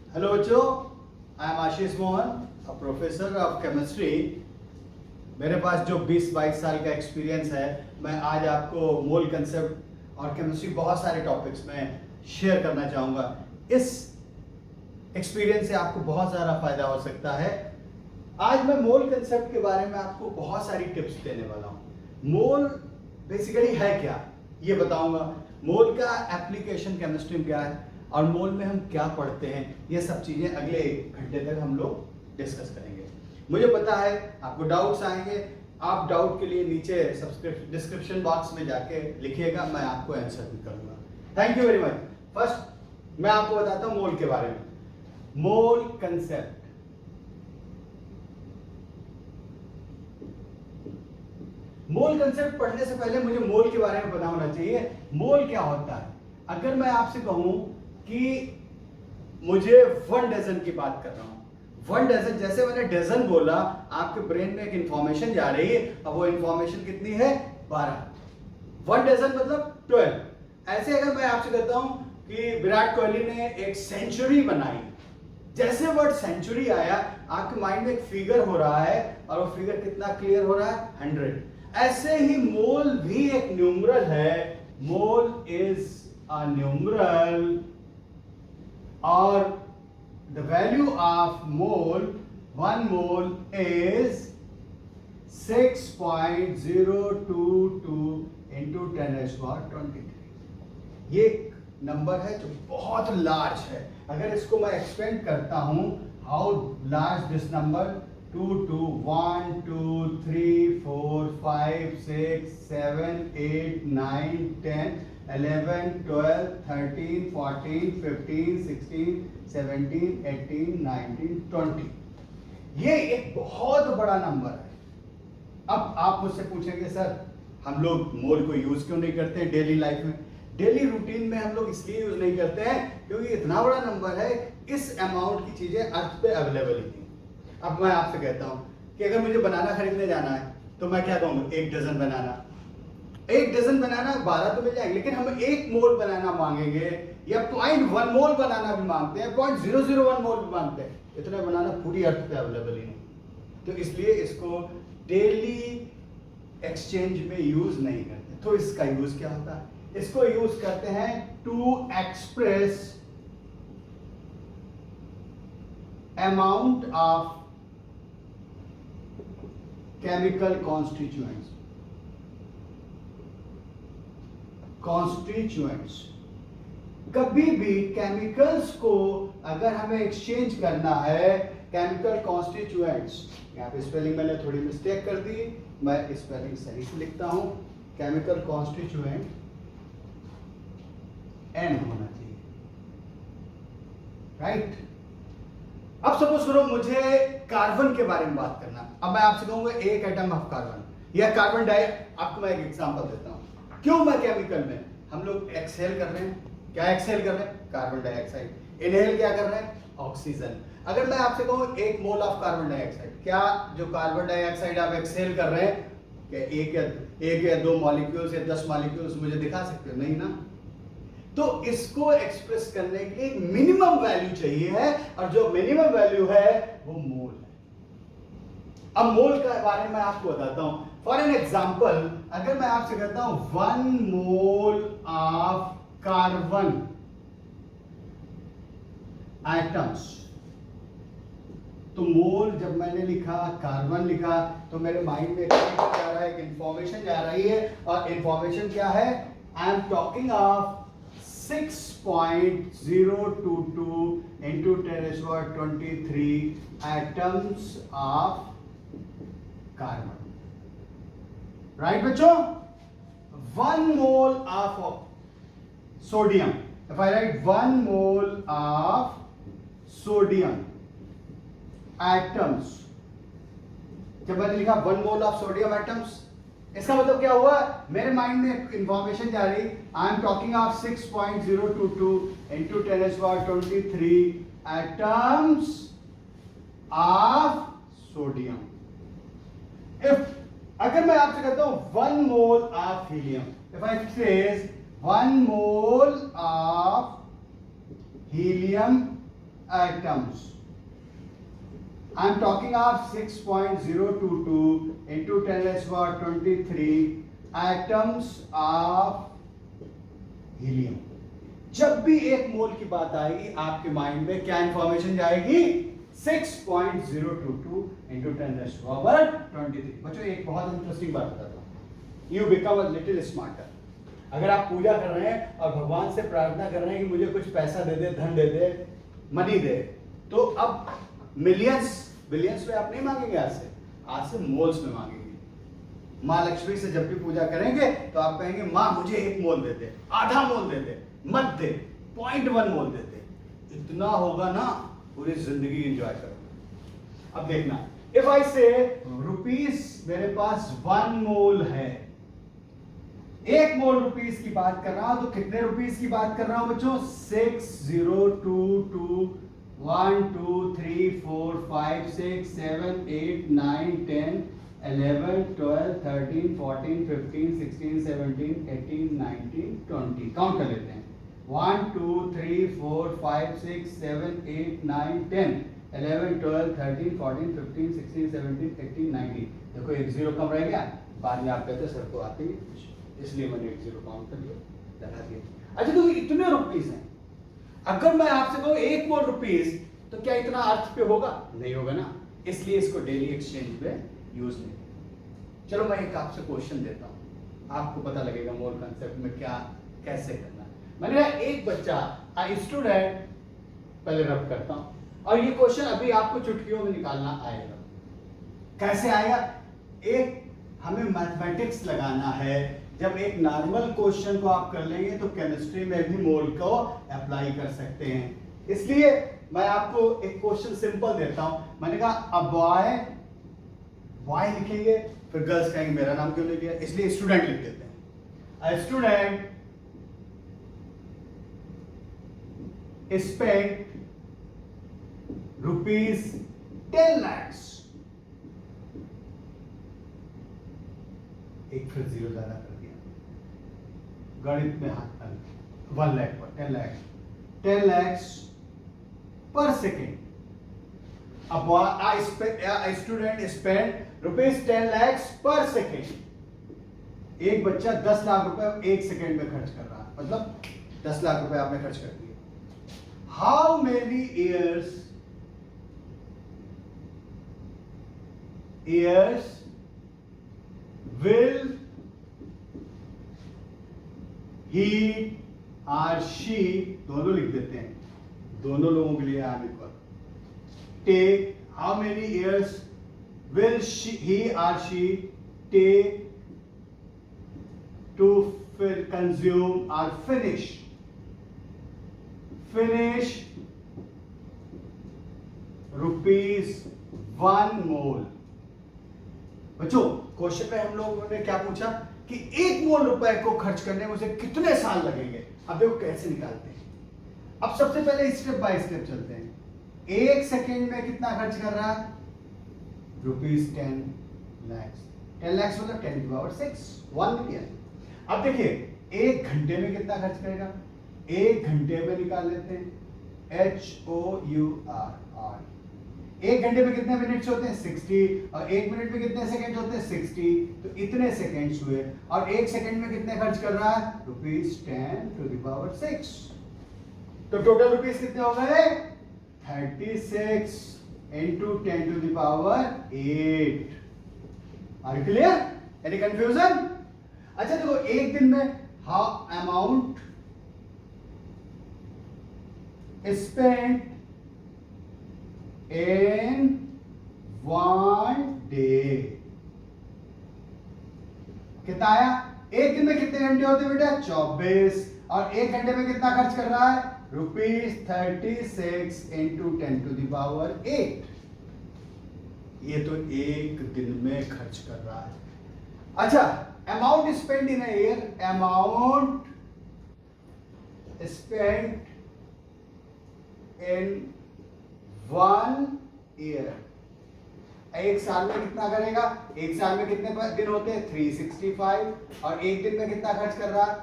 Hello बच्चों, I am Ashish Mohan, a professor of chemistry. मेरे पास जो 20-22 साल का एक्सपीरियंस है, मैं आज आपको मोल कंसेप्ट और केमिस्ट्री बहुत सारे टॉपिक्स में शेयर करना चाहूँगा। इस एक्सपीरियंस से आपको बहुत ज़्यादा फायदा हो सकता है। आज मैं मोल कंसेप्ट के बारे में आपको बहुत सारी टिप्स देने वाला हूँ। मोल बेसिकली है क्या, ये बताऊंगा। मोल का एप्लीकेशन केमिस्ट्री में क्या है और मोल में हम क्या पढ़ते हैं, ये सब चीजें अगले 1 घंटे तक हम लोग डिस्कस करेंगे। मुझे पता है आपको डाउट्स आएंगे, आप डाउट के लिए नीचे डिस्क्रिप्शन बॉक्स में जाके लिखिएगा, मैं आपको आंसर भी करूंगा। Thank you very much. First मैं आपको बताता हूं मोल के बारे में। मोल कंसेप्ट, मोल कंसेप्ट पढ़ने से पहले मुझे मोल के बारे में पता होना चाहिए। मोल क्या होता है? अगर मैं आपसे कहूं कि मुझे 1 डजन की बात कर रहा हूं, 1 डजन, जैसे मैंने डजन बोला, आपके ब्रेन में एक इंफॉर्मेशन जा रही है। अब वो इंफॉर्मेशन कितनी है? 12। 1 डजन मतलब 12। ऐसे अगर मैं आपसे कहता हूं कि विराट कोहली ने एक सेंचुरी बनाई, जैसे वर्ड सेंचुरी आया आपके माइंड में एक फिगर हो रहा है, और वो फिगर कितना क्लियर हो रहा है? 100। ऐसे ही मोल भी एक न्यूमरल है। मोल इज अ न्यूमरल, और the value of mole, 1 mole is 6.022 into 10⁻23। ये नंबर है जो बहुत लार्ज है। अगर इसको मैं एक्सपेंड करता हूं, हाउ लार्ज दिस नंबर, 2 2 1 2 3 4 5 6 7 8 9 10 11 12 13 14 15 16 17 18 19 20। ये एक बहुत बड़ा नंबर है। अब आप मुझसे पूछेंगे, सर हम लोग मोल को यूज क्यों नहीं करते डेली लाइफ में? डेली रूटीन में हम लोग इसलिए यूज नहीं करते हैं क्योंकि इतना बड़ा नंबर है, इस अमाउंट की चीजें अर्थ पे अवेलेबल ही नहीं। अब मैं आपसे कहता हूं कि अगर मुझे बनाना खरीदने जाना है तो मैं क्या कहूंगा? 1 डजन बनाना। 1 डजन बनाना 12 तो मिल जाएंगे, लेकिन हम 1 मोल बनाना मांगेंगे, या 0.1 मोल बनाना भी मांगते हैं, 0.001 मोल भी मांगते हैं। इतना बनाना पूरी अर्थ पे अवेलेबल ही नहीं, तो इसलिए इसको डेली एक्सचेंज में यूज नहीं करते। तो इसका यूज क्या होता है? इसको यूज करते हैं to express amount of chemical constituents. कभी भी केमिकल्स को अगर हमें एक्सचेंज करना है, केमिकल कॉन्स्टिट्यूएंट्स, यहाँ पे स्पेलिंग मैंने थोड़ी मिस्टेक कर दी, मैं स्पेलिंग सही से लिखता हूं। केमिकल कॉन्स्टिट्यूएंट N होना चाहिए, राइट? अब सपोज करो मुझे कार्बन के बारे में बात करना। अब मैं आपसे कहूंगा 1 एटम ऑफ कार्बन या कार्बन डाई, आपको मैं एक एग्जांपल देता हूं। क्यों मैं केमिकल में, हम लोग एक्सहेल कर रहे हैं, क्या एक्सहेल कर रहे हैं? Carbon dioxide. इनहेल क्या कर रहे हैं? ऑक्सीजन। अगर मैं आपसे कहूं 1 मोल ऑफ कार्बन डाइऑक्साइड, क्या जो कार्बन डाइऑक्साइड आप एक्सहेल कर रहे हैं, क्या एक या 2 मॉलिक्यूल्स या 10 मॉलिक्यूल्स मुझे दिखा सकते हो? नहीं ना। तो इसको एक्सप्रेस करने के लिए मिनिमम वैल्यू चाहिए है, और जो मिनिमम वैल्यू है वो मोल है। अब मोल के बारे में आपको बताता हूं। फॉर एन एग्जांपल, अगर मैं आपसे कहता हूं 1 मोल ऑफ कार्बन एटम्स, तो मोल जब मैंने लिखा, कार्बन लिखा, तो मेरे माइंड में क्या जा रहा है? एक इंफॉर्मेशन जा रही है, और इंफॉर्मेशन क्या है? आई am talking of 6.022 into 10⁻23 atoms of carbon, right बच्चों? 1 mole of sodium, if I write 1 mole of sodium atoms, जब मैंने लिखा 1 mole of sodium atoms, इसका मतलब क्या हुआ? मेरे माइंड में इंफॉर्मेशन जा रही, आई am talking of 6.022 into 10⁻23 atoms of sodium. अगर मैं आपसे कहता हूं 1 mole of helium, if I says 1 mole of helium items. I am talking of 6.022 into 10 raised to power 23 atoms of helium. जब भी एक मोल की बात आएगी आपके माइंड में क्या इंफॉर्मेशन जाएगी? 6.022 into 10 raised to power 23. बच्चों एक बहुत इंटरेस्टिंग बात बताता हूँ. You become a little smarter. अगर आप पूजा कर रहे हैं और भगवान से प्रार्थना कर रहे हैं कि मुझे कुछ पैसा दे दे, धन दे दे, मनी दे, तो अब मिलियंस बिलियंस में आप नहीं मांगेंगे, आज से मोल्स में मांगेंगे. माँ लक्ष्मी से जब भी पूजा करेंगे तो आप कहेंगे माँ मुझे 1 मोल दे दे, आधा मोल दे दे, मत दे, 0.1 मोल दे दे. इतना होगा ना, पूरी जिंदगी एंजॉय करोगे. अब देखना, इफ आई से रुपीस मेरे पास 1 मोल है, 1 मोल रुपीस की बात कर रहा हूं, तो कितने रुपीस की बात कर रहा हूं बच्चों? 6022 1 2 3 4 5 6 7 8 9 10 11 12 13 14 15 16 17 18 19 20. काउंट कर लेते हैं. 1 2 3 4 5 6 7 8 9 10 11 12 13 14 15 16 17 18 19. देखो एक जीरो कम रह गया. बाद में आप कहते सर को आते ही, इसलिए मैंने 1 जीरो काउंट कर लिया, लगा दिया. अच्छा तो इतने रुपीस हैं. अगर मैं आपसे कहूं 1 मोल रुपीस, तो क्या इतना अर्थ पे होगा? नहीं होगा ना. इसलिए इसको डेली एक्सचेंज में यूज नहीं. चलो मैं एक आपसे क्वेश्चन देता हूं, आपको पता लगेगा मोल कंसेप्ट में क्या कैसे करना है. मैंने एक बच्चा स्टूडेंट, पहले रब करता हूं, और ये क्वेश्चन अभी आपको चुटकियों में निकालना आएगा. कैसे आएगा? एक हमें मैथमेटिक्स लगाना है. जब एक नॉर्मल क्वेश्चन को आप कर लेंगे तो केमिस्ट्री में भी मोल को अप्लाई कर सकते हैं. इसलिए मैं आपको एक क्वेश्चन सिंपल देता हूं. मैंने कहा अब बॉय लिखेंगे, फिर गर्ल्स कहेंगे मेरा नाम क्यों नहीं लिया, इसलिए स्टूडेंट लिख देते हैं. A student spent ₹10 lakhs. एक फिर जीरो ज्यादा कर दिया, गणित में हाथ 1 लाख पर 10 lakhs पर सेकेंड. अब स्टूडेंट स्पेंड ₹10 lakhs पर सेकेंड. एक बच्चा 10 लाख रुपए 1 सेकेंड में खर्च कर रहा है, मतलब 10 लाख रुपए आपने खर्च कर दिए. How many years will he or she, दोनों लिख देते हैं, दोनों लोगों के लिए आम equal. Take, how many years will he or she take to consume or finish ₹1 मोल. बच्चों क्वेश्चन में हम लोगों ने क्या पूछा कि 1 मोल रुपए को खर्च करने में उसे कितने साल लगेंगे. अब देखो कैसे निकालते हैं. अब सबसे पहले स्टेप बाय स्टेप चलते हैं. 1 सेकेंड में कितना खर्च कर रहा है? ₹10 lakhs. 10 lakhs मतलब 10 to the power 6, 1 million. अब देखिए 1 घंटे में कितना खर्च करेगा? 1 घंटे में निकाल लेते हैं. HOUR. 1 घंटे में कितने मिनट्स होते हैं? 60. और 1 मिनट में कितने सेकंड होते हैं? 60. तो इतने सेकंड्स हुए. और 1 सेकंड में कितने खर्च कर रहा है? ₹10 to the power 6. तो टोटल रुपीस कितने हो गए? 36 into 10 to the power 8. Are you clear? Any confusion? अच्छा देखो एक दिन में how amount spent in 1 day. कितना आया? एक दिन में कितने घंटे होते हैं बेटा? 24. और 1 घंटे में कितना खर्च कर रहा है? ₹36 into 10 to the power 8. ये तो एक दिन में खर्च कर रहा है. अच्छा, अमाउंट स्पेंड इन ईयर, अमाउंट स्पेंड इन 1 ईयर. एक साल में कितना करेगा? एक साल में कितने दिन होते हैं? 365. और एक दिन में कितना खर्च कर रहा है?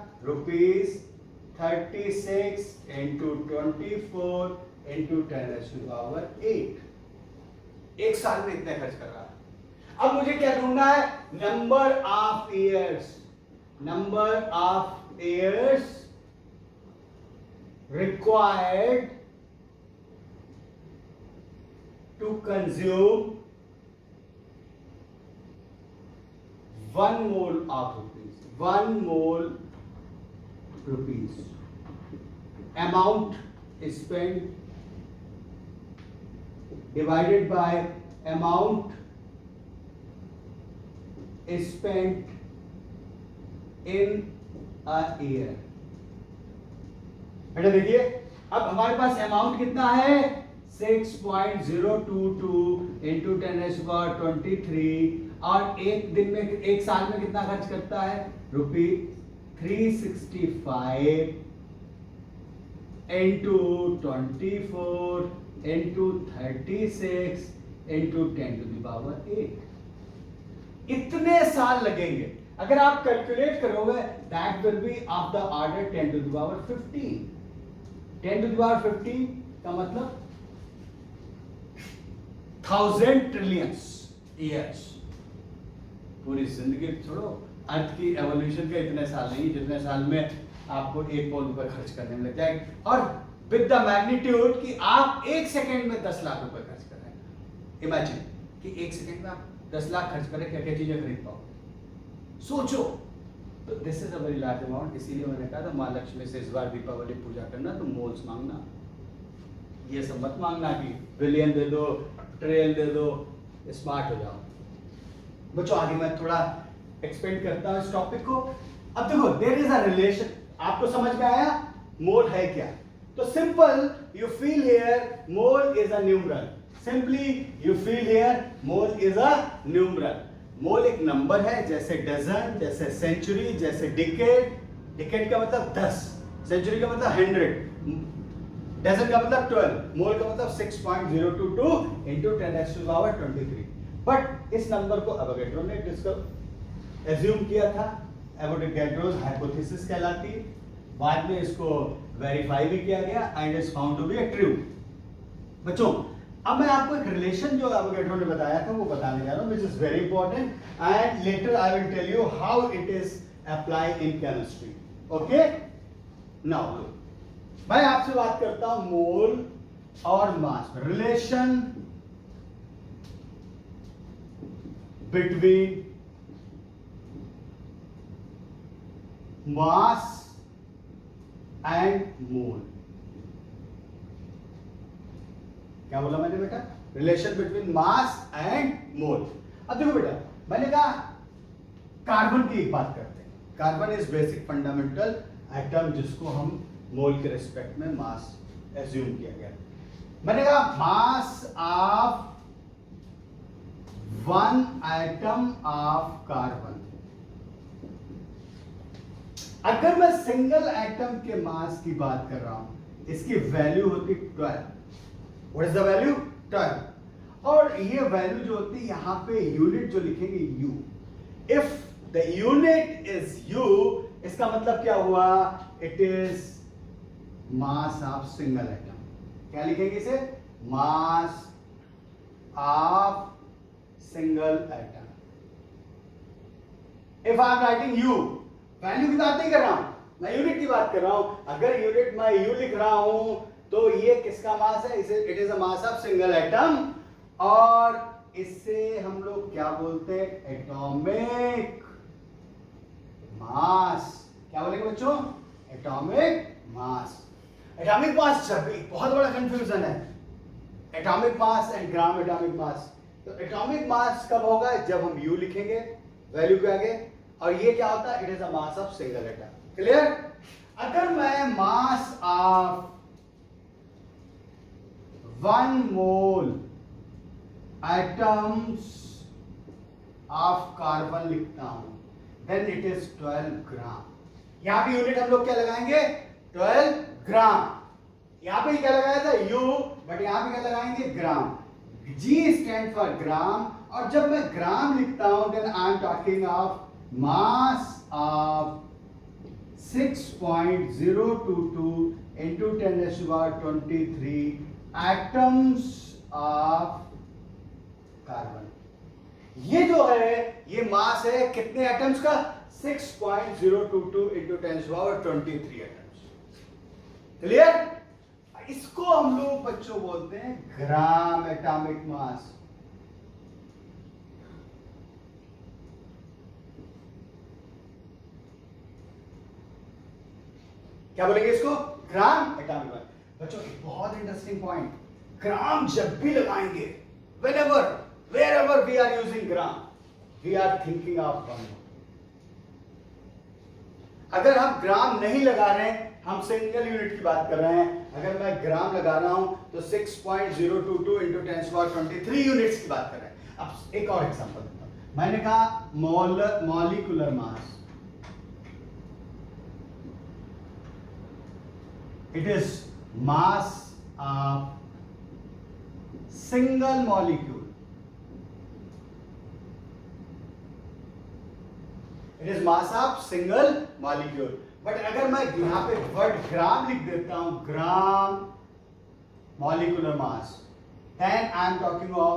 ₹36 into 24 इंटू 10⁸ एक साल में इतने खर्च कर रहा है। अब मुझे क्या ढूंढना है? Number of years required to consume 1 mole of rupees amount spent divided by amount spent in a year। बेटा देखिए, अब हमारे पास अमाउंट कितना है? 6.022 इंटू 10⁻23 और एक दिन में, एक साल में कितना खर्च करता है? ₹365 इंटू 24 इंटू 36 इंटू 10⁸। इतने साल लगेंगे। अगर आप कैलकुलेट करोगे that will be of the order 10⁻50। 10⁻50 का मतलब 1000 ट्रिलियंस ईयर्स। पूरी जिंदगी छोड़ो, अर्थ की एवोल्यूशन का इतने साल नहीं जितने साल में आपको 1 पोल रुपए खर्च करने में लग जाएगा। और विद द मैग्नीट्यूड कि आप 1 सेकेंड में 10 लाख रुपए खर्च कर रहे हैं। इमेजिन कि 1 सेकेंड में आप 10 लाख खर्च करें, क्या क्या चीजें खरीद पाओ, सोचो। तो this is a very large amount. इसीलिए मैंने कहा था माँ लक्ष्मी से इस बार दीपावली पूजा करना तो मोल्स मांगना, ये सब मत मांगना कि बिलियन दे दो, ट्रिलियन दे दो, स्मार्ट हो जाओ। बच्चों आगे मैं थोड़ा एक्सपेंड करता हूं इस टॉपिक को। अब देखो, देयर इज अ रिलेशन। आपको समझ में आया मोल है क्या? तो simple, you feel here mole is a numeral. Simply you feel here mole is a numeral. Mole एक नंबर है, जैसे डजन, जैसे सेंचुरी, जैसे डिकेड। डिकेड का मतलब 10, सेंचुरी का मतलब 100, डजन का मतलब 12, मोल का मतलब 6.022 इंटू 10⁻23। बट इस नंबर को एवोगैड्रो ने एज्यूम किया था। एवोगैड्रोस हाइपोथेसिस कहलाती। बाद में इसको वेरीफाई भी किया गया and is found to be a true. बच्चों अब मैं आपको एक रिलेशन जो एवोगैड्रो ने बताया था वो बताने जा रहा हूं, which is very important and later I will tell you how it is applied in chemistry. Okay, now मैं आपसे बात करता हूं मोल और mass, relation between mass and mole. क्या बोला मैंने बेटा? Relation between mass and mole. अब देखो बेटा, मैंने कहा कार्बन की एक बात करते हैं। Carbon is basic fundamental atom जिसको हम मोल के रिस्पेक्ट में मास एज्यूम किया गया। मैंने कहा mass of 1 atom of carbon. अगर मैं सिंगल एटम के मास की बात कर रहा हूं, इसकी वैल्यू होती 12। What is the value? 12। और ये वैल्यू जो होती है यहां पे यूनिट जो लिखेंगे U। If the unit is U, इसका मतलब क्या हुआ? It is mass of single atom। क्या लिखेंगे इसे? Mass of single atom। If I am writing U, value की बात नहीं कर रहा हूं, मैं यूनिट की बात कर रहा हूं। अगर यूनिट में U लिख रहा हूं तो ये किसका मास है? इसे it is a mass of single atom, और इससे हम लोग क्या बोलते हैं? Atomic mass. क्या बोलेंगे बच्चों? Atomic mass. एटॉमिक मास जब भी बहुत बड़ा कंफ्यूजन है, atomic mass and gram atomic mass. तो एटॉमिक मास कब होगा? जब हम U लिखेंगे वैल्यू के आगे, और ये क्या होता है? It is a mass of single atom. Clear? अगर मैं मास of 1 mole atoms of carbon लिखता हूं, then it is 12 ग्राम। यहां पे यूनिट हम लोग क्या लगाएंगे? 12 ग्राम। यहां पे क्या लगाया था? U, बट यहां पे क्या लगाएंगे? ग्राम। G स्टैंड फॉर ग्राम, और जब मैं ग्राम लिखता हूं then I am talking of mass of 6.022 into 10⁻23 atoms of carbon. ये जो है ये मास है कितने एटम्स का? 6.022 इंटू 10⁻23 एटम्स। क्लियर? इसको हम लोग बच्चों बोलते हैं ग्राम एटॉमिक मास। क्या बोलेंगे इसको? Gram atomic mass. बच्चों एक बहुत इंटरेस्टिंग पॉइंट, ग्राम जब भी लगाएंगे, whenever wherever we are using gram, we are thinking of one more. अगर हम ग्राम नहीं लगा रहे हैं, हम सिंगल यूनिट की बात कर रहे हैं, अगर मैं ग्राम लगा रहा हूं तो 6.022 इंटू 10⁻23 यूनिट्स की बात कर रहे हैं। अब एक और एग्जांपल देता हूं। मैंने कहा molecular mass, it is mass of single molecule. It is mass of single molecule. But अगर मैं यहां पे वर्ड ग्राम लिख देता हूं, ग्राम molecular mass, then I am talking of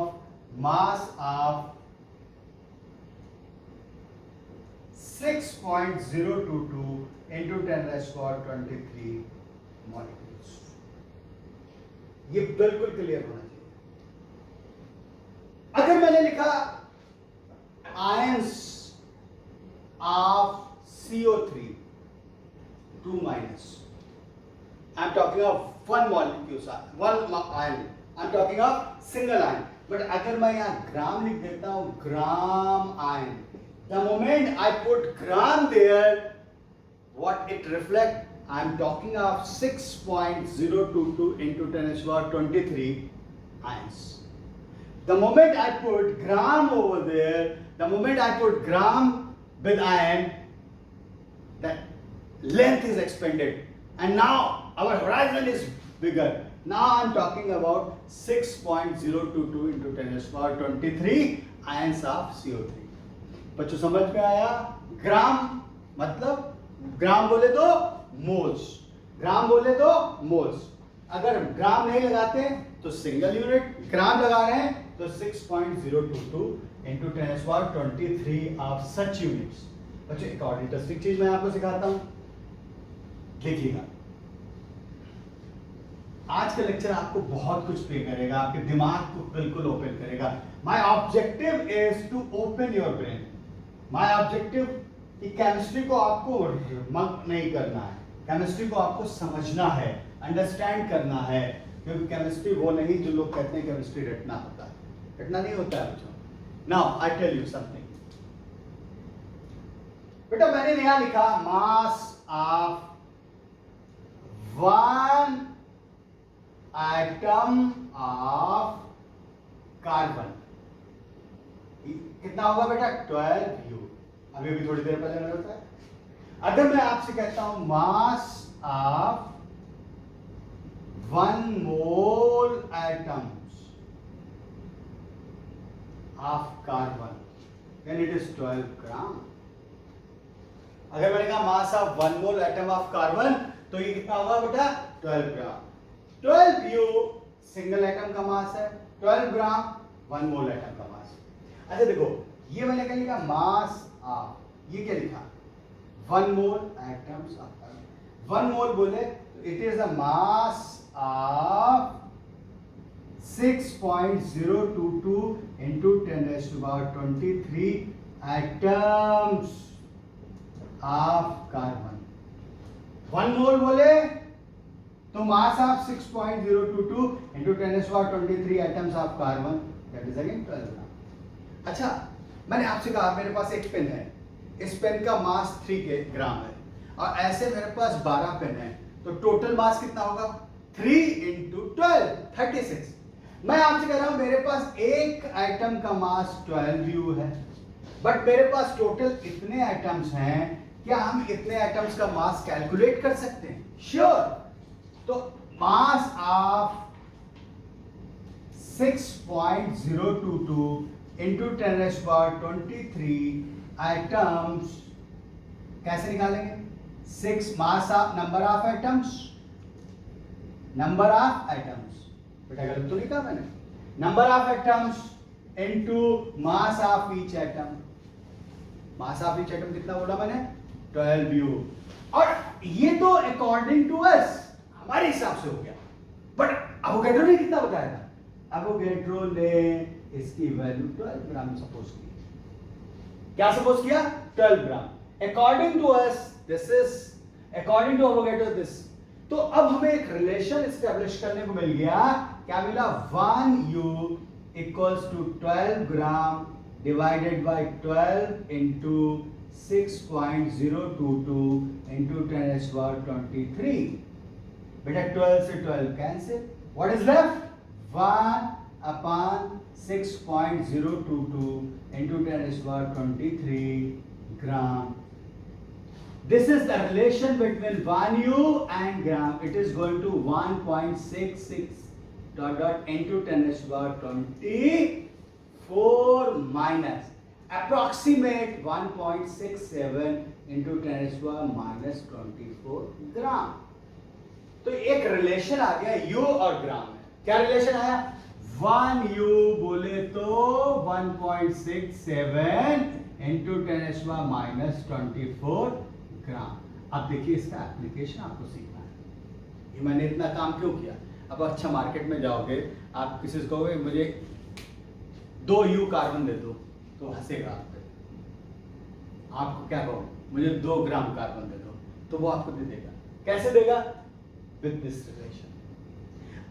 mass of 6.022 into 10⁻23 molecules. ये बिल्कुल क्लियर होना चाहिए। अगर मैंने लिखा ions of CO3 2 minus, I am talking of one molecule, one ion, I am talking of single ion. But अगर मैं यहां ग्राम लिख देता हूं, gram ion, the moment I put gram there, what it reflect, I am talking of 6.022 into 10⁻23 ions. The moment I put gram over there, the moment I put gram with ion, that length is expanded, and now our horizon is bigger. Now I am talking about 6.022 into 10⁻23 ions of CO3. बच्चों समझ में आया? ग्राम मतलब ग्राम बोले तो moles, ग्राम बोले तो moles. अगर ग्राम नहीं लगाते तो सिंगल यूनिट, ग्राम लगा रहे हैं तो 6.022 इंटू 10⁻23 ऑफ सच यूनिट्स। बच्चों एक और इंटरेस्टिंग चीज मैं आपको सिखाता हूं, देखिएगा। आज का लेक्चर आपको बहुत कुछ पे करेगा, आपके दिमाग को बिल्कुल ओपन करेगा। My objective is to open your brain. My objective कि केमिस्ट्री को आपको मग नहीं करना है, केमिस्ट्री को आपको समझना है, अंडरस्टैंड करना है। क्योंकि केमिस्ट्री वो नहीं जो लोग कहते हैं केमिस्ट्री रटना होता है, रटना नहीं होता है बच्चों। Now I tell you something. बेटा मैंने यहां लिखा mass of one atom of carbon कितना होगा बेटा? 12 U। अभी भी थोड़ी देर पहले मैंने बताया। अगर मैं आपसे कहता हूं mass of 1 mole atoms of carbon, then it is 12 gram. अगर मैंने कहा mass of 1 mole atom of carbon, तो ये कितना होगा बेटा? 12 ग्राम। 12 U सिंगल एटम का मास है, 12 ग्राम 1 मोल एटम का मास। अच्छा देखो, ये मैंने क्या लिखा? मास ऑफ, ये क्या लिखा? 1 मोल एटम्स ऑफ कार्बन। 1 मोल बोले तो it is the mass of 6.022 into 10⁻23 atoms of carbon. 1 मोल बोले तो mass of 6.022 into 10⁻23 atoms of carbon, that is again 12 ग्राम। अच्छा मैंने आपसे कहा मेरे पास एक पेन है, इस पेन का मास 3 ग्राम है, और ऐसे मेरे पास 12 पेन है, तो टोटल मास कितना होगा? 3 into 12 36। मैं आपसे कह रहा हूं मेरे पास एक एटम का मास 12 U है, बट मेरे पास टोटल इतने एटम्स हैं, क्या हम इतने एटम्स का मास कैलकुलेट कर सकते हैं? श्योर। तो मास ऑफ 6.022 into 10⁻23 एटम्स कैसे निकालेंगे? 6 mass of number of atoms, number of atoms बेटा गलत तो नहीं कहा मैंने? Number of atoms into mass of each atom. Mass of each atom कितना बोला मैंने? 12U। और ये तो अकॉर्डिंग टू अस, हमारे हिसाब से हो गया, बट एवोगैड्रो ने कितना बताया था? एवोगैड्रो ने इसकी वैल्यू 12 ग्राम सपोज की। क्या सपोज किया? 12 gram. According to us this is, according to Avogadro this. तो अब हमें एक रिलेशन एस्टेब्लिश करने को मिल गया। क्या मिला? 1U equals to 12 gram divided by 12 into 6.022 into 10⁻23। बेटा 12 से 12 cancel, what is left? 1 upon 6.022 into 10⁻23 gram. This is the relation between 1U and gram. It is going to 1.66 into 10⁻24 minus approximate 1.67 into 10⁻24 ग्राम। तो एक relation आ गया U और ग्राम में। क्या relation आया? 1U बोले तो 1.67 into 10⁻24 ग्राम। अब देखिए इसका एप्लीकेशन आपको सीखना है। ये मैंने इतना काम क्यों किया? अब अच्छा मार्केट में जाओगे, आप किसी से कहोगे मुझे 2U कार्बन दे दो, तो हंसेगा आप पे। आपको क्या कहो? मुझे 2 ग्राम कार्बन दे दो, तो वो आपको दे देगा। कैसे देगा? With this relation.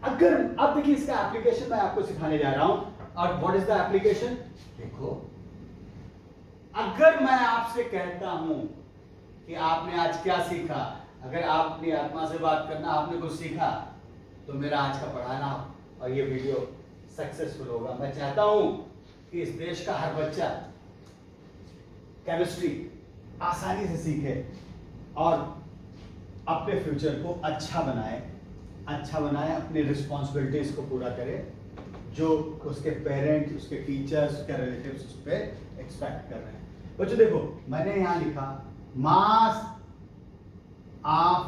अगर अब देखिए इसका एप्लीकेशन मैं आपको सिखाने जा रहा हूं। और व्हाट इज द एप्लीकेशन? देखो, अगर मैं आपसे कहता हूं कि आपने आज क्या सीखा, अगर आप अपनी आत्मा से बात करना, आपने कुछ सीखा, तो मेरा आज का पढ़ाना और ये वीडियो सक्सेसफुल होगा। मैं चाहता हूं कि इस देश का हर बच्चा केमिस्ट्री आसानी से सीखे और अपने फ्यूचर को अच्छा बनाए, अपनी रिस्पॉन्सिबिलिटीज को पूरा करे, जो उसके पेरेंट्स, उसके टीचर्स, उसके रिलेटिव्स उस पर एक्सपेक्ट कर रहे हैं। बच्चों देखो, मैंने यहां लिखा mass of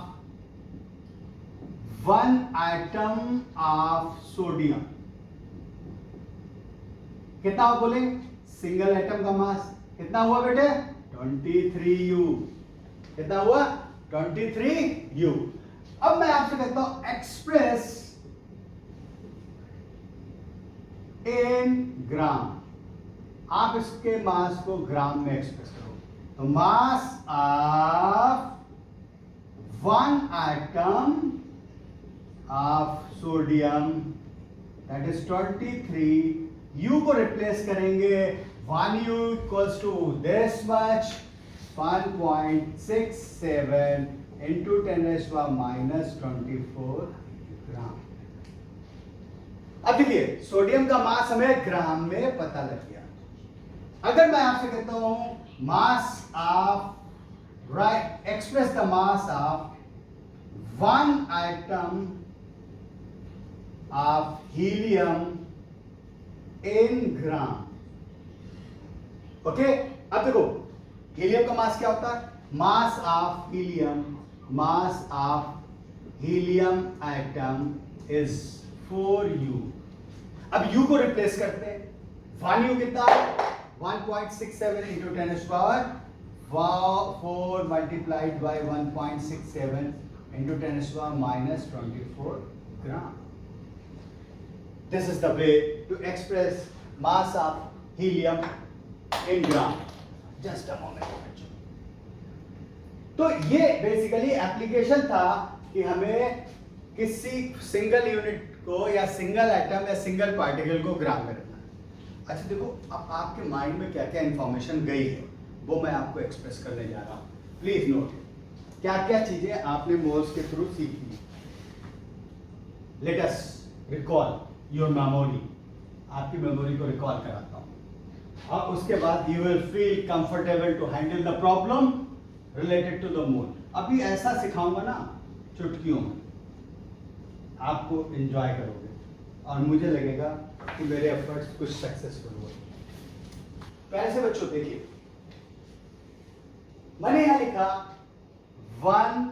1 atom of sodium. कितना हुआ बोले? सिंगल एटम का मास कितना हुआ बेटे? 23U। कितना हुआ? 23U। अब मैं आपसे कहता हूं एक्सप्रेस इन ग्राम। आप इसके मास को ग्राम में एक्सप्रेस करो। तो mass of 1 atom of sodium that is 23। U को रिप्लेस करेंगे 1U equals to this much 1.67 into 10⁻24 gram. अब देखिए सोडियम का मास हमें ग्राम में पता लग गया। अगर मैं आपसे कहता हूं mass of, right, express the mass of 1 atom of helium in gram. Okay, अब देखो हीलियम का मास क्या होता है? Mass of helium atom is 4U। अब U को रिप्लेस करते हैं। 1U कितना? 1.67 into 10⁻4 multiplied by 1.67 into 10⁻24 gram. This is the way to express mass of helium in gram. Just a moment. तो ये बेसिकली एप्लीकेशन था कि हमें किसी सिंगल यूनिट को या सिंगल एटम या सिंगल पार्टिकल को ग्राम में रखना है। अच्छा देखो, अब आपके माइंड में क्या क्या इंफॉर्मेशन गई है वो मैं आपको एक्सप्रेस करने जा रहा हूं। प्लीज नोट क्या क्या चीजें आपने मोल्स के थ्रू सीखी। Let us recall your memory. आपकी मेमोरी को रिकॉल कराता हूं और उसके बाद you will feel comfortable to handle the problem related to the mole. अभी ऐसा सिखाऊंगा ना चुटकियों में, आपको एंजॉय करोगे और मुझे लगेगा कि मेरे एफर्ट्स कुछ सक्सेसफुल हुए। पहले से बच्चों देखिए, मैंने यहां लिखा 1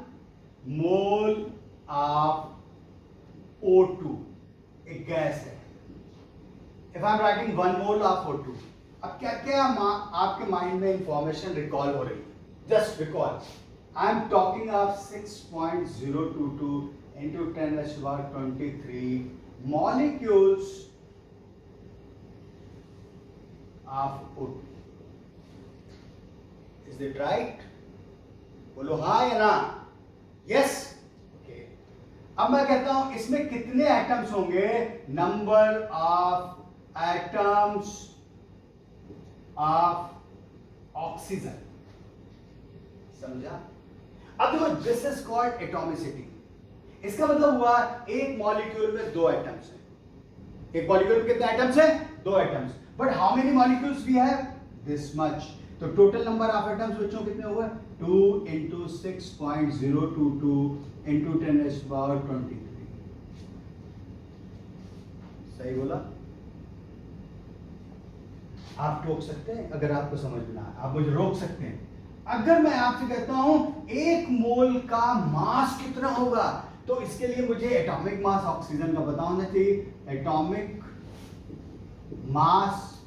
मोल ऑफ O2 एक गैस है. If I'm writing 1 mole of O2, अब क्या क्या आपके माइंड में इंफॉर्मेशन रिकॉल हो रही है? Just recall. I am talking of 6.022 into 10⁻23 molecules of O2. Is it right? बोलो हाँ या ना? Yes. Okay. अब मैं कहता हूं इसमें कितने एटम्स होंगे? Number of atoms of oxygen. समझा? अब देखो, दिस इज कॉल्ड एटॉमिसिटी. इसका मतलब हुआ एक मॉलिक्यूल में 2 एटम्स हैं. एक मॉलिक्यूल में कितने एटम्स हैं? 2 atoms. But how many molecules we have? This much. तो टोटल नंबर ऑफ एटम्स बच्चों कितने हुए? 2 into 6.022 into 10⁻23. सही बोला? आप टोक सकते हैं अगर आपको समझ में ना आए. आप मुझे रोक सकते हैं. अगर मैं आपसे कहता हूं 1 मोल का मास कितना होगा, तो इसके लिए मुझे एटॉमिक मास ऑक्सीजन का पता होना चाहिए. Atomic mass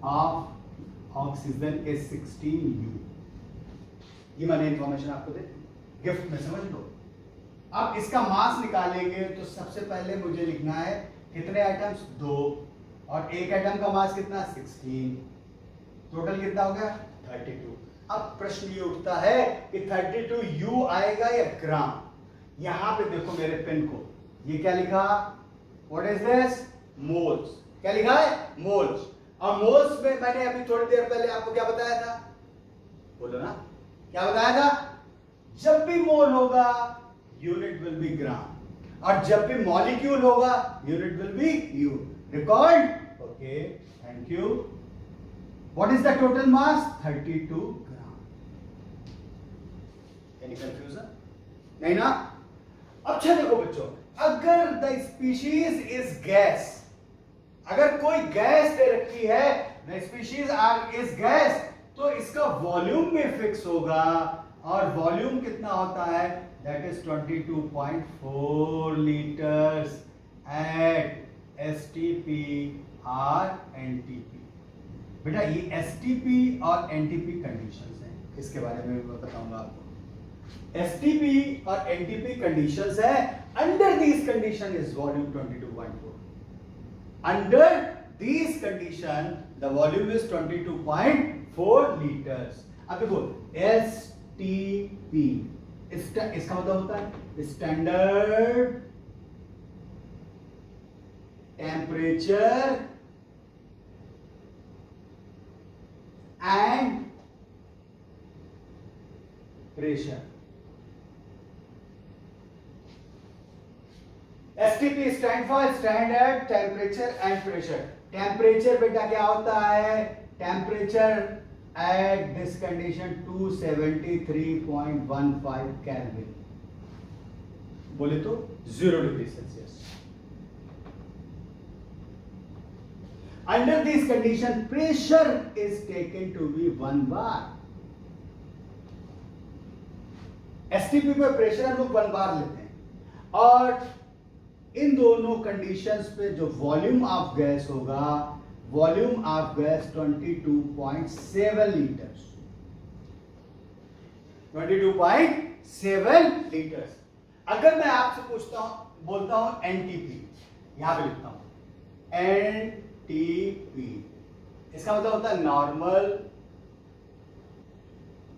of oxygen is 16U. ये मैंने इंफॉर्मेशन आपको दे गिफ्ट में, समझ लो. अब इसका मास निकालेंगे तो सबसे पहले मुझे लिखना है कितने एटम्स? 2. और एक एटम का मास कितना? 16. टोटल कितना हो गया? 32. अब प्रश्न ये उठता है कि 32U आएगा या ग्राम? यहां पे देखो मेरे पेन को, ये क्या लिखा? What is this? मोल्स. क्या लिखा है? मोल्स. और मोल्स में मैंने अभी थोड़ी देर पहले आपको क्या बताया था? बोलो ना, क्या बताया था? जब भी मोल होगा यूनिट विल बी ग्राम, और जब भी मॉलिक्यूल होगा unit will be you. Record? Okay, thank you. What is the total mass? 32 gram. Any confusion? नहीं ना? अच्छा देखो बच्चों, अगर द स्पीशीज इज गैस, अगर कोई गैस दे रखी है, the species are is gas, तो इसका वॉल्यूम में फिक्स होगा. और वॉल्यूम कितना होता है? That is 22.4 litres at STP और NTP. बेटा ये STP और NTP कंडीशंस हैं, इसके बारे में मैं बताऊंगा आपको. STP और NTP कंडीशंस है. Under this condition is volume 22.4. Under this condition the volume is 22.4 litres. अब देखो STP, इसका मतलब होता है standard temperature and pressure. STP stand for standard temperature and pressure. Temperature बेटा क्या होता है? Temperature at this condition 273.15 kelvin. बोले तो 0 degree Celsius. Under this condition, pressure is taken to be 1 bar. STP पे प्रेशर हम लोग 1 बार लेते हैं. और इन दोनों कंडीशंस पे जो वॉल्यूम ऑफ गैस होगा, volume of gas 22.7 litres. 22.7 litres. अगर मैं आपसे पूछता हूं, बोलता हूं NTP, यहां पे लिखता हूं NTP, इसका मतलब होता है नॉर्मल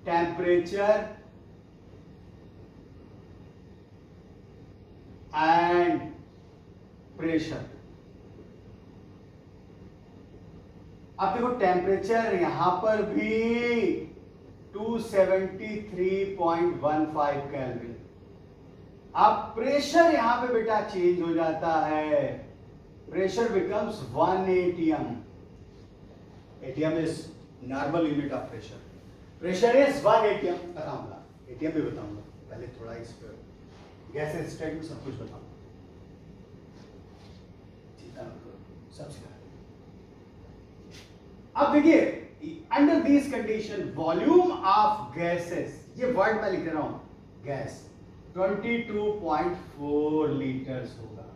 टेम्परेचर एंड प्रेशर. अब देखो टेम्परेचर यहां पर भी 273.15 केल्विन. अब प्रेशर यहां पे बेटा चेंज हो जाता है. Pressure becomes 1 atm. atm is normal unit of pressure. Pressure is 1 atm. बताऊंगा, atm भी बताऊंगा. पहले थोड़ा इस पर गैसेस स्टेट में सब कुछ बताऊंगा. चिंता मत करो, सब सिखा. अब देखिए, under this condition volume of gases, ये वर्ड मैं लिख रहा हूं, गैस 22.4 लीटर्स होगा.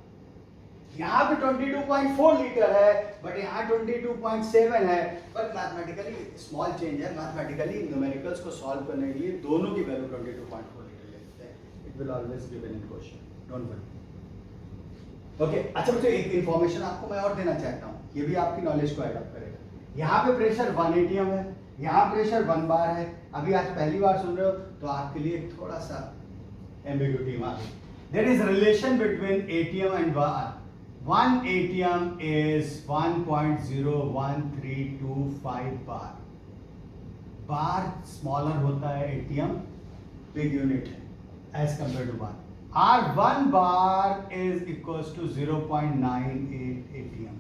यहाँ पे 22.4 लीटर है, बट यहाँ 22.7 है, पर मैथमेटिकली स्मॉल चेंज है। मैथमेटिकली न्यूमेरिकल्स को सॉल्व करने के लिए दोनों की वैल्यू 22.4 लीटर लेते हैं। It will always given in question, don't worry. Okay, अच्छा बच्चों, एक इंफॉर्मेशन आपको मैं और देना चाहता हूँ, ये भी आपकी नॉलेज को एडअप करेगा। यहाँ पे प्रेशर 1 एटीएम है, यहाँ प्रेशर 1 बार है। अभी आज पहली बार सुन रहे हो तो आपके लिए थोड़ा सा एम्बिग्यूटी आ गई। There is relation between ATM and bar. 1 ATM is 1.01325 bar. Bar smaller होता है, एटीएम बिग यूनिट है as compare to bar. R 1 bar is equals to 0.98 ATM।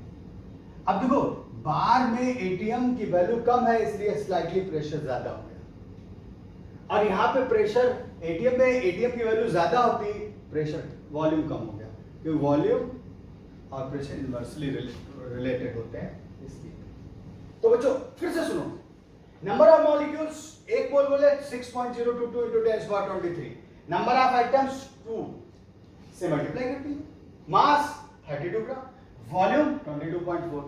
अब देखो, बार में एटीएम की वैल्यू कम है, इसलिए स्लाइटली प्रेशर ज्यादा हो गया। और यहाँ पे प्रेशर एटीएम में एटीएम की वैल्यू ज्यादा होती, प्रेशर वॉल्यूम कम हो गया, क्योंकि वॉल्यूम और प्रेशर इनवर्सली रिलेटेड होते हैं इसलिए। तो बच्चों फिर से सुनो, नंबर ऑफ मॉलिक्यूल्स, एक मोल बोले 6.022 into 10⁻23, नंबर ऑफ आइटम्स 2 से मल्टीप्लाई करती है, मास 32 ग्राम, वॉल्यूम 22.4।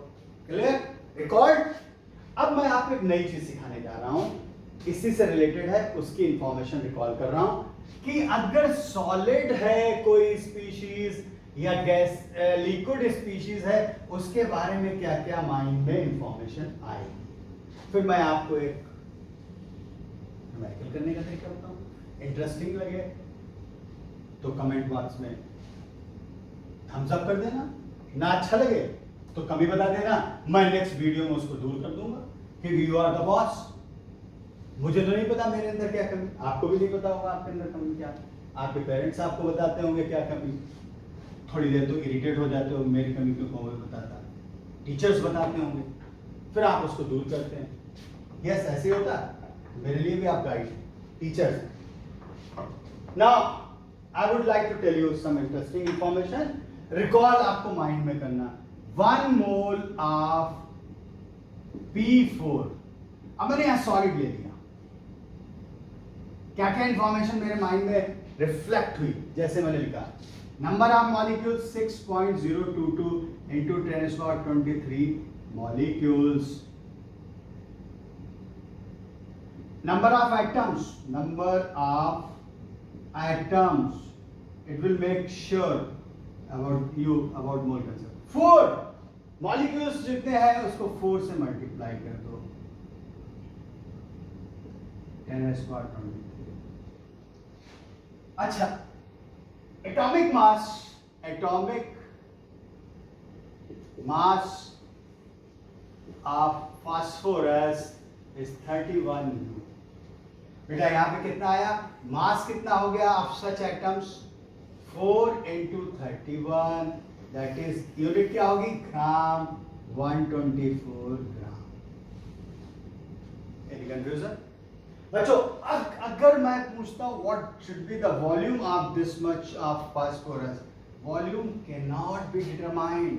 क्लियर? रिकॉर्ड? अब मैं आपको एक नई चीज सिखाने जा रहा हूं, इसी से रिलेटेड है, उसकी इंफॉर्मेशन रिकॉल कर रहा हूं कि अगर सॉलिड है कोई स्पीशीज या गैस लिक्विड स्पीशीज है, उसके बारे में क्या क्या माइंड में इंफॉर्मेशन आएगी। फिर मैं आपको एक न्यूमेरिकल करने का तरीका बताऊं, इंटरेस्टिंग लगे तो कमेंट बॉक्स में थम्स अप कर देना, ना अच्छा लगे तो कभी बता देना, मैं नेक्स्ट वीडियो में उसको दूर कर दूंगा, क्योंकि यू आर द बॉस। मुझे तो नहीं पता मेरे अंदर क्या कमी, आपको भी नहीं पता होगा आपके अंदर कमी क्या, आपके पेरेंट्स आपको बताते होंगे क्या कमी, थोड़ी देर तो इरिटेट हो जाते हो, मेरी कमी क्यों कौन बताता, टीचर्स बताते होंगे, फिर आप उसको दूर करते हैं। यस, ऐसे होता है, मेरे लिए भी आप guide teachers. Now I would like to tell you some interesting information. Recall आपको माइंड में करना, 1 मोल ऑफ P4। अब मैंने यहां सॉलिड ले लिया, क्या क्या इंफॉर्मेशन मेरे माइंड में रिफ्लेक्ट हुई, जैसे मैंने लिखा number of molecules 6.022 into 10⁻23 molecules, number of atoms, it will make sure about you about mole concept। 4 molecules जितने हैं उसको 4 से मल्टीप्लाई कर दो, 10⁻23। अच्छा, atomic mass of phosphorus is 31 U। बेटा यहाँ पे कितना आया, मास कितना हो गया of such atoms, 4 into 31, that is unit क्या होगी, ग्राम, 124 ग्राम। एनी कंफ्यूजन बच्चों? अगर मैं पूछता हूं what should be the volume of this much of phosphorus, volume can not be determined,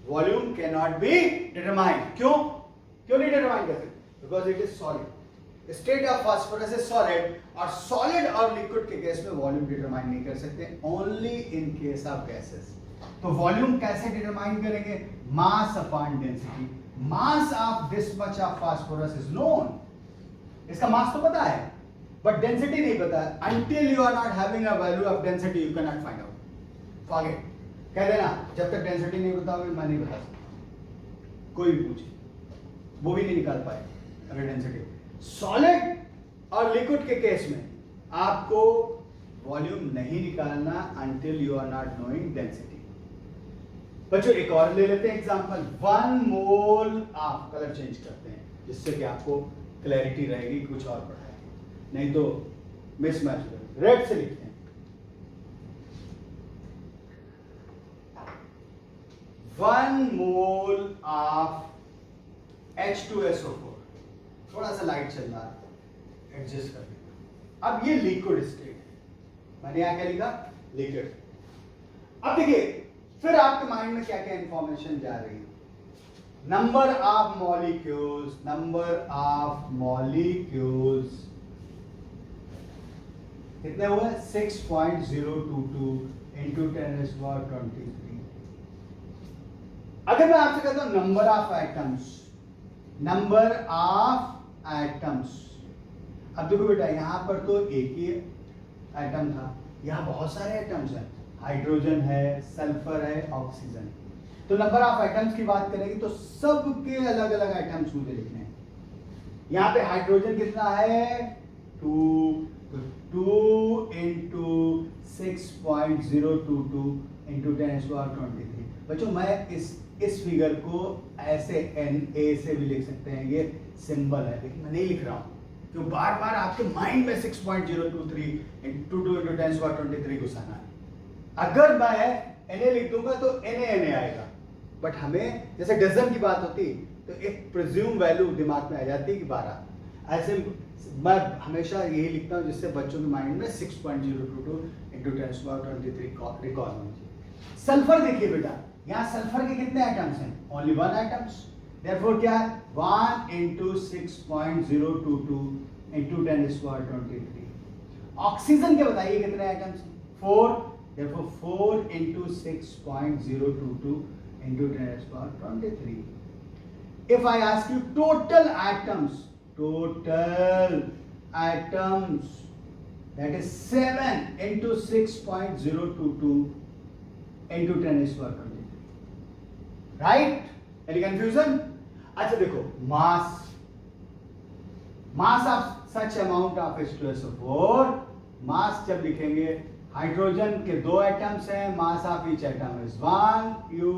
volume can not be determined. क्यों नहीं डिटरमाइन कर सकते? Because it is solid, state of phosphorus is solid, और सॉलिड और liquid के case में volume determine नहीं कर सकते, only in case of gases. तो वॉल्यूम कैसे डिटरमाइन करेंगे, mass upon density. Mass of this much of phosphorus is known, इसका मास तो पता है बट डेंसिटी नहीं पता है। Until you are not having a value of density you can not find out. Forget, कह देना जब तक डेंसिटी नहीं बताओगे मैं नहीं बता सकता, कोई भी पूछे वो भी नहीं निकाल पाए अगर डेंसिटी। सॉलिड और लिक्विड के केस में आपको वॉल्यूम नहीं निकालना until you are not knowing density. बच्चों एक और ले लेते हैं example, 1 mole of, colour change करते हैं जिससे कि आपको क्लैरिटी रहेगी, कुछ और पढ़ाएंगे नहीं तो मिसमैच हो जाएगा। रेड से लिखते हैं, 1 मोल ऑफ H2SO4, थोड़ा सा लाइट चल रहा है, एडजस्ट कर लेंगे। अब ये लिक्विड स्टेट है, मैंने यहां क्या लिखा, लिक्विड। अब देखिए फिर आपके माइंड में क्या क्या इंफॉर्मेशन जा रही है, नंबर ऑफ मॉलिक्यूल्स कितने हुए, 6.022 into 10⁻23 अगर मैं आपसे कहता हूं number of atoms, number of atoms, अब देखो बेटा यहां पर तो एक ही एटम था, यहां बहुत सारे एटम्स हैं, हाइड्रोजन है, सल्फर है, ऑक्सीजन। तो नंबर ऑफ एटम्स की बात करेंगे तो सबके अलग अलग एटम्स मुझे लिखने हैं। यहां पे हाइड्रोजन कितना है 2, तो 2 इंटू 6.022 इंटू 10⁻23। बच्चों मैं इस फिगर को ऐसे NA से भी लिख सकते हैं, ये सिंबल है, लेकिन मैं नहीं लिख रहा हूं क्यों बार बार आपके माइंड में 6.023 इंटू 2 इंटू 10⁻23 घुसाना है। अगर मैं Na लिख दूंगा तो Na आएगा, बट हमें जैसे डजन की बात होती तो एक प्रिज्यूम वैल्यू दिमाग में आ जाती है कि 12। ऐसे मैं हमेशा यही लिखता हूँ जिससे बच्चों के माइंड में 6.022 इंटू 10⁻23 रिकॉर्ड होनी चाहिए। सल्फर देखिए बेटा, यहाँ सल्फर के कितने एटम्स हैं? Only 1 atoms. देयरफॉर क्या है 1 इंटू 6.022 इंटू 10⁻23। ऑक्सीजन के बताइए कितने atoms? 4। Therefore 4 into 6.022 into 10⁻23. If I ask you total atoms, that is 7 into 6.022 into 10⁻23. Right? Any confusion? अच्छा देखो mass of such amount of H2SO4, mass जब लिखेंगे हाइड्रोजन के 2 एटम्स हैं, mass of each atom is 1 U,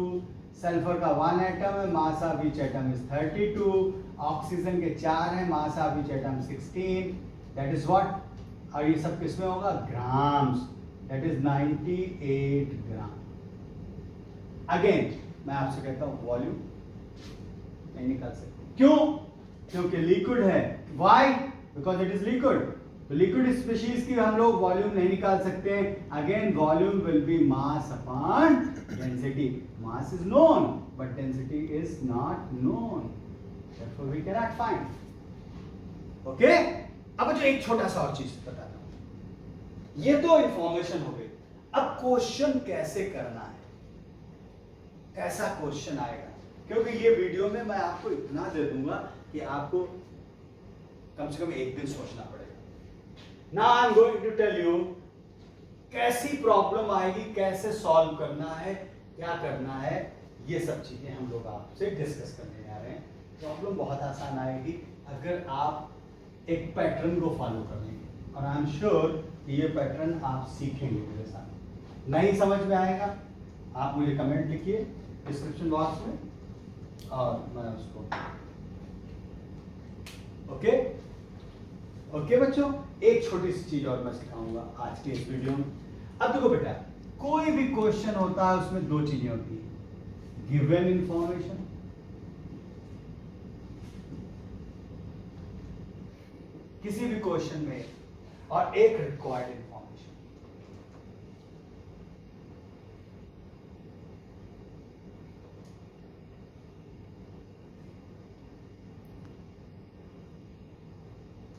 sulphur का 1 atom है, mass of each atom is 32, oxygen के 4 हैं, mass of each atom 16, that is what, और ये सब किसमें होगा? Grams, that is 98 gram. Again मैं आपसे कहता हूं वॉल्यूम नहीं निकाल सकते, क्यों? क्योंकि लिक्विड है। Why? Because it is liquid. तो लिक्विड स्पीशीज की हम लोग वॉल्यूम नहीं निकाल सकते। Again volume will be mass upon density. Mass is known but density is not known, therefore we cannot find। Okay, अब जो एक छोटा सा और चीज बताता हूं, ये तो इंफॉर्मेशन हो गई। अब क्वेश्चन कैसे करना है, कैसा क्वेश्चन आएगा, क्योंकि ये वीडियो में मैं आपको इतना दे दूंगा कि आपको कम से कम एक दिन सोचना पड़ेगा। Now I am going to tell you कैसी प्रॉब्लम आएगी, कैसे सॉल्व करना है, क्या करना है, ये सब चीजें हम लोग आपसे डिस्कस करने जा रहे हैं। प्रॉब्लम बहुत आसान आएगी अगर आप एक पैटर्न को फॉलो कर लेंगे, और आई एम श्योर कि ये पैटर्न आप सीखेंगे मेरे साथ। नहीं समझ में आएगा आप मुझे कमेंट लिखिए डिस्क्रिप्शन बॉक्स में, और मैं उसको ओके बच्चों, एक छोटी सी चीज और मैं सिखाऊंगा आज के इस वीडियो में। अब देखो बेटा, कोई भी क्वेश्चन होता है उसमें 2 चीजें होती है, गिवन इंफॉर्मेशन, किसी भी क्वेश्चन में, और एक रिक्वायर्ड इंफॉर्मेशन।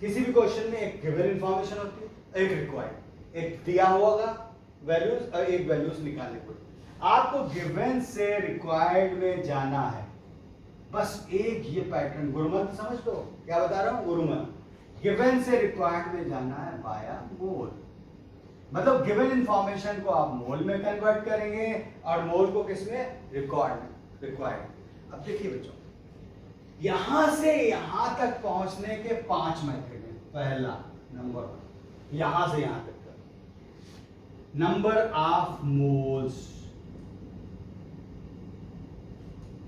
किसी भी क्वेश्चन में एक गिवन इंफॉर्मेशन होती है, एक रिक्वायर्ड, एक दिया होगा वैल्यूज और एक वैल्यूज निकालने पड़ती। आपको गिवन से रिक्वायर्ड में जाना है, बस एक ये पैटर्न, गुरुमत समझ लो क्या बता रहा हूं, गुरुमत। गिवन से रिक्वायर्ड में जाना है बाया मोल, मतलब गिवन इंफॉर्मेशन को आप मोल में कन्वर्ट करेंगे और मोल को किसमें? रिक्वायर्ड। अब देखिए बच्चों, यहां से यहां तक पहुंचने के 5 मेथड हैं। पहला नंबर, यहां से यहां तक का number of moles,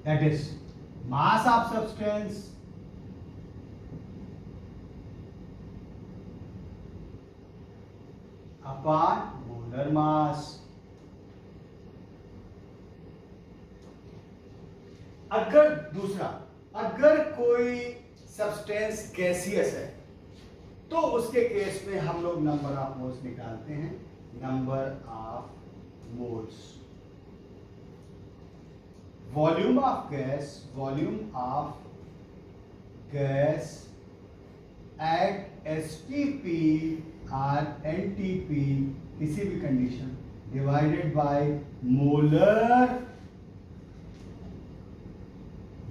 that is mass of substance upon molar mass. अगर दूसरा, अगर कोई सब्सटेंस गैसियस है तो उसके केस में हम लोग नंबर ऑफ मोल्स निकालते हैं, number of moles. Volume of gas at STP और एनटीपी किसी भी condition divided by molar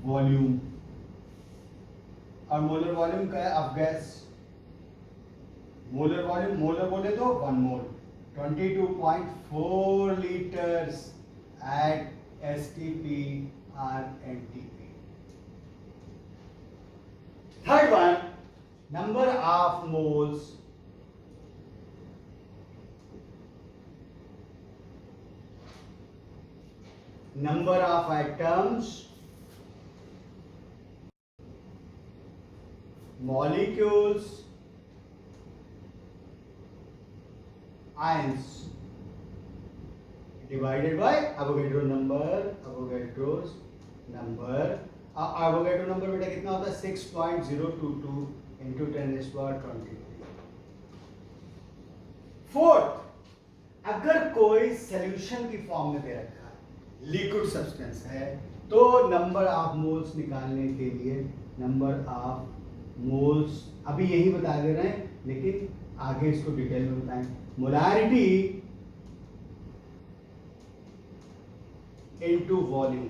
volume, और मोलर वॉल्यूम का है of gas. Molar volume, molar बोले तो 1 मोल, 22.4 litres at STP or NTP. Third one, number of moles. Number of atoms, molecules, ions divided by Avogadro number. Avogadro's number, Avogadro number बेटा कितना होता है 6.022 into 10⁻23। Fourth, अगर कोई सॉल्यूशन की form में दे रखा है, लिक्विड सब्सटेंस है, तो नंबर ऑफ मोल्स निकालने के लिए नंबर ऑफ मोल्स अभी यही बता दे रहे हैं, लेकिन आगे इसको डिटेल में बताएं। Molarity into volume.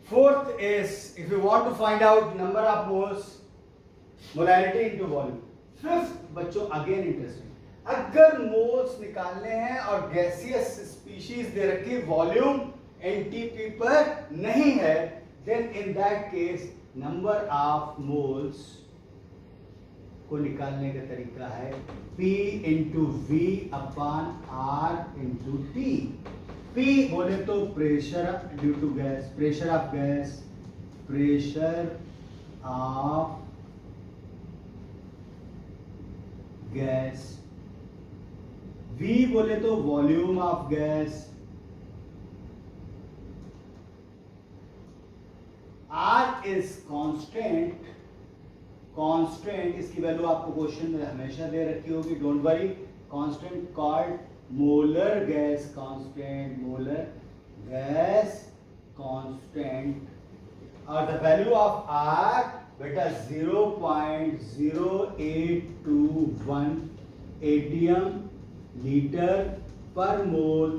Fourth is, if you want to find out number of moles, molarity into volume. Fifth, बच्चों अगेन इंटरेस्टिंग, अगर मोल्स निकालने हैं और गैसियस स्पीशीज दे रखी, वॉल्यूम एनटीपी पर नहीं है, then in that case number of moles को निकालने का तरीका है P into V upon R into T। P बोले तो pressure due to gas, pressure of gas, pressure of gas. V बोले तो volume of gas. R is constant, constant इसकी वैल्यू आपको क्वेश्चन में हमेशा दे रखी होगी, don't worry. Constant called molar gas constant, molar gas constant, और द वैल्यू ऑफ आर बेटा 0.0821 एटीएम लीटर पर मोल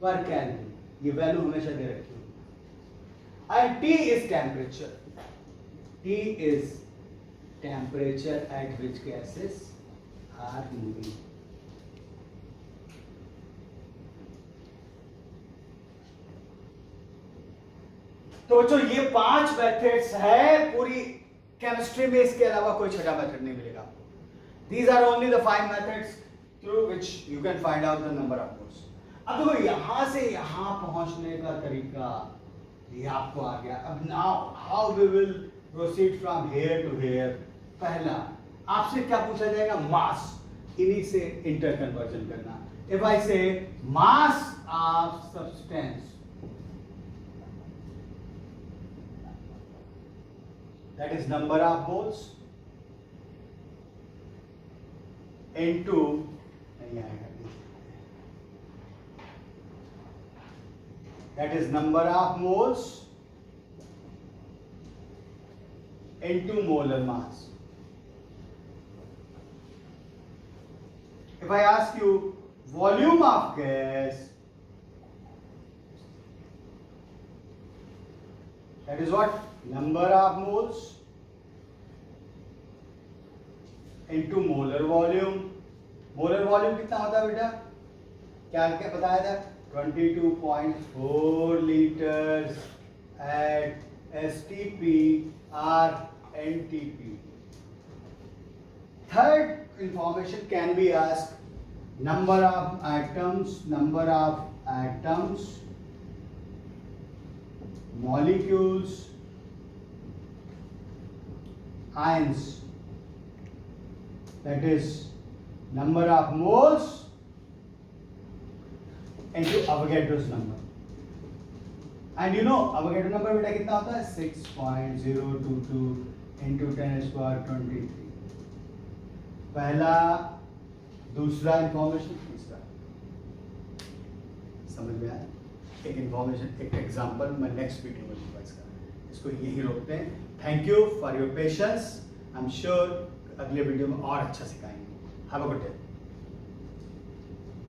पर कैलोरी, ये वैल्यू हमेशा दे रखी होगी। And T is temperature, T is temperature at which gases are moving. तो बच्चों ये 5 मेथड्स है पूरी केमिस्ट्री में, इसके अलावा कोई छठा मेथड नहीं मिलेगा आपको। These are only the 5 methods through which you can find out the number of moles. अब देखो यहां से यहां पहुंचने का तरीका ये आपको आ गया। अब now how we will proceed from here to here। पहला आपसे क्या पूछा जाएगा, मास, इन्हीं से इंटर कन्वर्जन करना। इफ आई से mass of substance, that is number of moles into, नहीं आएगा, that is number of moles into molar mass. If I ask you volume of gas, that is what? Number of moles into molar volume. Molar volume कितना होता है बेटा, क्या क्या बताया था, 22.4 litres at STP or NTP. Third information can be asked, number of atoms, molecules, ions, that is number of moles into Avogadro's number. And you know Avogadro number बेटा कितना होता है 6.022 into 10⁻23। पहला, दूसरा इंफॉर्मेशन, तीसरा समझ में आया। एक इंफॉर्मेशन, एक एग्जांपल मैं नेक्स्ट वीडियो में दूंगा इसका। इसको यही रोकते हैं। Thank you for your patience. I am sure अगले वीडियो में और अच्छा सिखाएंगे। Have a good day.